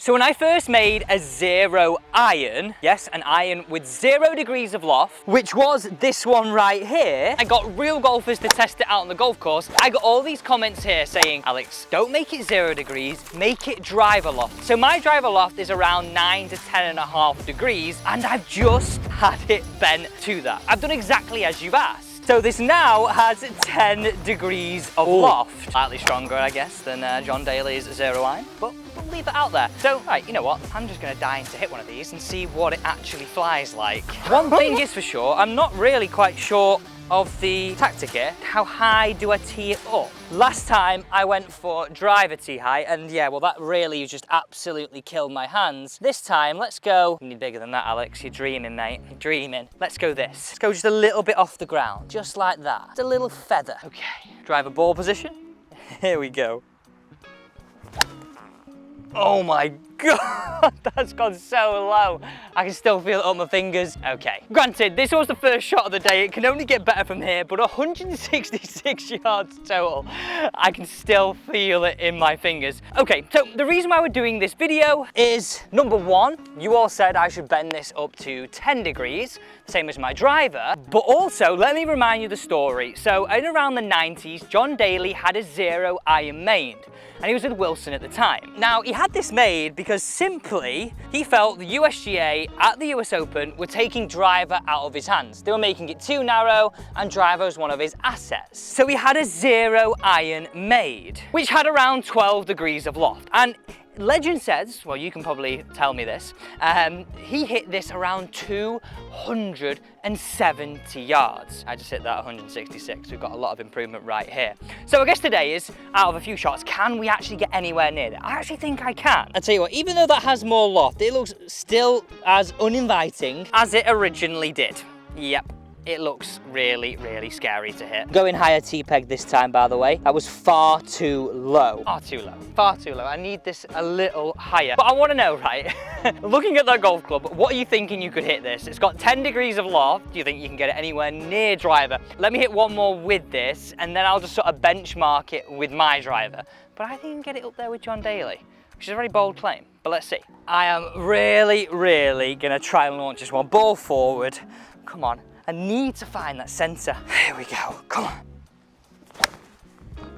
So when I first made a zero iron, yes, an iron with 0 degrees of loft, which was this one right here, I got real golfers to test it out on the golf course. I got all these comments here saying, Alex, don't make it 0 degrees, make it driver loft. So my driver loft is around 9 to 10.5 degrees, and I've just had it bent to that. I've done exactly as you've asked. So this now has 10 degrees of loft. Slightly stronger, I guess, than John Daly's Zero Iron, but we'll leave it out there. So, right, you know what? I'm just gonna die to hit one of these and see what it actually flies like. One thing is for sure, I'm not really quite sure of the tactic here. How high do I tee it up? Last time I went for driver tee height, and yeah, well, that really just absolutely killed my hands. This time, let's go. You need bigger than that, Alex. You're dreaming, mate. You're dreaming. Let's go this. Let's go just a little bit off the ground, just like that. Just a little feather. Okay, driver ball position. Here we go. Oh my God, that's gone so low. I can still feel it on my fingers. Okay, granted, this was the first shot of the day. It can only get better from here, but 166 yards total. I can still feel it in my fingers. Okay, so the reason why we're doing this video is, number one, you all said I should bend this up to 10 degrees, same as my driver, but also let me remind you the story. So in around the 90s, John Daly had a zero iron made, and he was with Wilson at the time. Now, he had this made because simply he felt the USGA at the US Open were taking driver out of his hands. They were making it too narrow, and driver was one of his assets. So he had a zero iron made, which had around 12 degrees of loft. And legend says, well, you can probably tell me this, he hit this around 270 yards. I just hit that 166. We've got a lot of improvement right here. So I guess today is, out of a few shots, can we actually get anywhere near that? I actually think I can. I'll tell you what, even though that has more loft, it looks still as uninviting as it originally did. Yep. It looks really, really scary to hit. Going higher T-peg this time, by the way. That was far too low. Far too low. Far too low. I need this a little higher. But I want to know, right? Looking at that golf club, what are you thinking you could hit this? It's got 10 degrees of loft. Do you think you can get it anywhere near driver? Let me hit one more with this, and then I'll just sort of benchmark it with my driver. But I think you can get it up there with John Daly, which is a very bold claim. But let's see. I am really, really going to try and launch this one. Ball forward. Come on. I need to find that centre. Here we go, come on.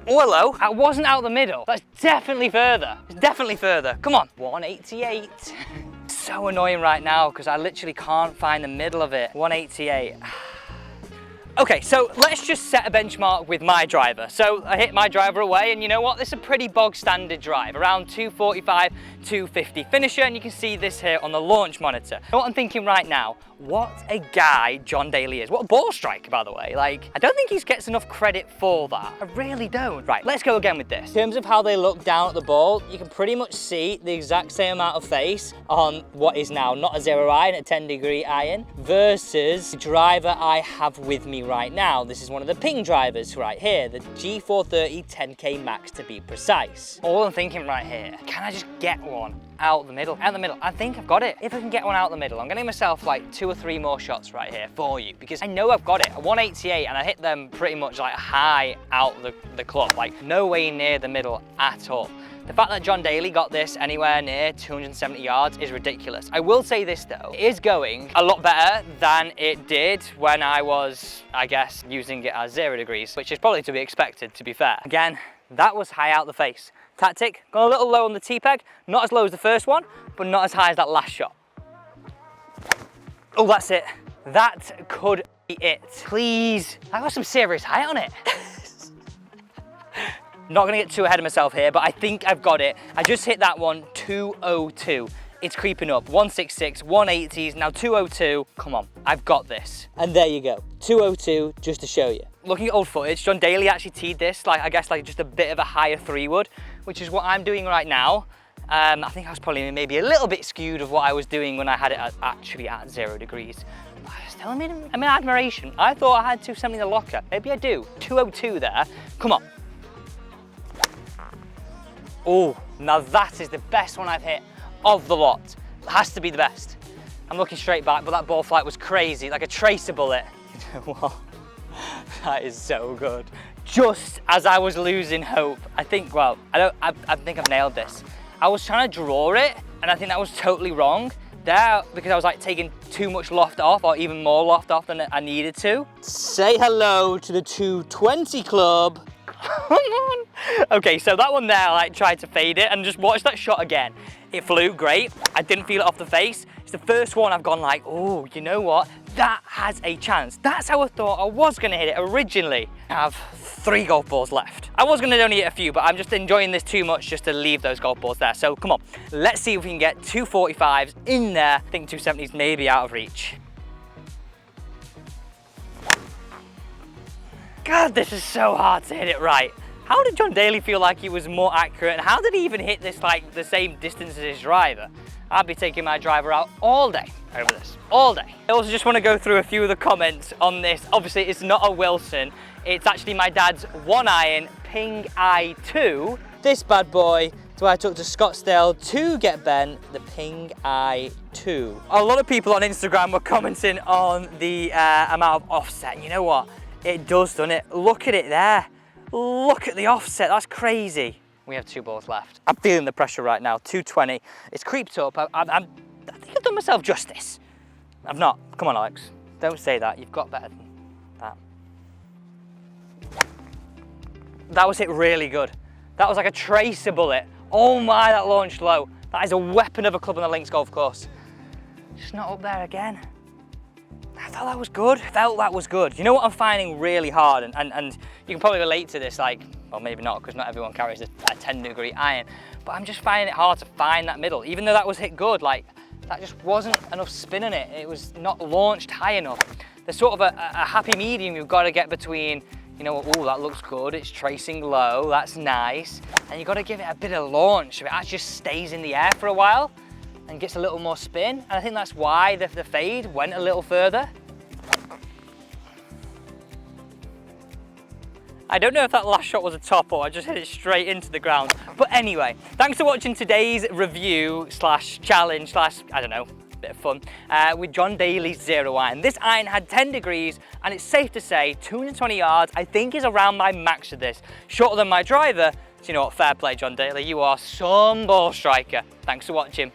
Oh, hello. I wasn't out the middle. That's definitely further. It's definitely further. Come on. 188. So annoying right now because I literally can't find the middle of it. 188. Okay, so let's just set a benchmark with my driver. So I hit my driver away, and you know what? This is a pretty bog standard drive, around 245, 250 finisher, and you can see this here on the launch monitor. You know what I'm thinking right now? What a guy John Daly is. What a ball striker, by the way. Like, I don't think he gets enough credit for that. I really don't. Right, let's go again with this. In terms of how they look down at the ball, you can pretty much see the exact same amount of face on what is now not a zero iron, a 10-degree iron, versus the driver I have with me right now. This is one of the ping drivers right here, the G430 10K Max to be precise. All I'm thinking right here, can I just get one out the middle? Out the middle. I think I've got it. If I can get one out the middle, I'm getting myself like 2 or 3 more shots right here for you, because I know I've got it. A 188, and I hit them pretty much like high out the club, like no way near the middle at all. The fact that John Daly got this anywhere near 270 yards is ridiculous. I will say this though, it is going a lot better than it did when I was, I guess, using it as 0 degrees, which is probably to be expected, to be fair. Again, that was high out the face. Tactic, gone a little low on the T-peg, not as low as the first one, but not as high as that last shot. Oh, that's it. That could be it. Please, I got some serious height on it. Not gonna get too ahead of myself here, but I think I've got it. I just hit that one, 202. It's creeping up, 166, 180s, now 202. Come on, I've got this. And there you go, 202, just to show you. Looking at old footage, John Daly actually teed this, like I guess like just a bit of a higher 3-wood, which is what I'm doing right now. I think I was probably maybe a little bit skewed of what I was doing when I had it actually at 0 degrees. But still, I'm in admiration. I thought I had 270 in the locker. Maybe I do. 202 there. Come on. Oh, now that is the best one I've hit of the lot. It has to be the best. I'm looking straight back, but that ball flight was crazy, like a tracer bullet. Wow, that is so good. Just as I was losing hope, I think, well, I think I've nailed this. I was trying to draw it And I think that was totally wrong there, because I was like taking too much loft off, or even more loft off than I needed to. Say hello to the 220 club. Come on. Okay, so that one there, I like tried to fade it and just watch that shot again. It flew great. I didn't feel it off the face. It's the first one I've gone like, oh, you know what? That has a chance. That's how I thought I was gonna hit it originally. I have 3 golf balls left. I was gonna only hit a few, but I'm just enjoying this too much just to leave those golf balls there. So come on, let's see if we can get 245s in there. I think 270s may be out of reach. God, this is so hard to hit it right. How did John Daly feel like he was more accurate, and how did he even hit this like the same distance as his driver? I'd be taking my driver out all day over this, all day. I also just want to go through a few of the comments on this. Obviously, it's not a Wilson. It's actually my dad's 1 iron Ping I2. This bad boy, so I took to Scottsdale to get bent, the Ping I2. A lot of people on Instagram were commenting on the amount of offset. And you know what? It does, doesn't it? Look at it there. Look at the offset, that's crazy. We have 2 balls left. I'm feeling the pressure right now, 220. It's creeped up. I think I've done myself justice. I've not. Come on, Alex. Don't say that. You've got better than that. That was hit really good. That was like a tracer bullet. Oh my, that launched low. That is a weapon of a club on the links golf course. Just not up there again. I thought that was good. Felt that was good. You know what I'm finding really hard, and you can probably relate to this, like, well, maybe not, because not everyone carries a 10-degree iron, but I'm just finding it hard to find that middle. Even though that was hit good, like, that just wasn't enough spin in it. It was not launched high enough. There's sort of a happy medium you've got to get between, you know, oh, that looks good, it's tracing low, that's nice, and you've got to give it a bit of launch so it actually just stays in the air for a while and gets a little more spin, and I think that's why the fade went a little further. I don't know if that last shot was a top or I just hit it straight into the ground. But anyway, thanks for watching today's review slash challenge slash, I don't know, bit of fun, with John Daly Zero Iron. This iron had 10 degrees, and it's safe to say 220 yards, I think, is around my max of this. Shorter than my driver, so you know what, fair play, John Daly. You are some ball striker. Thanks for watching.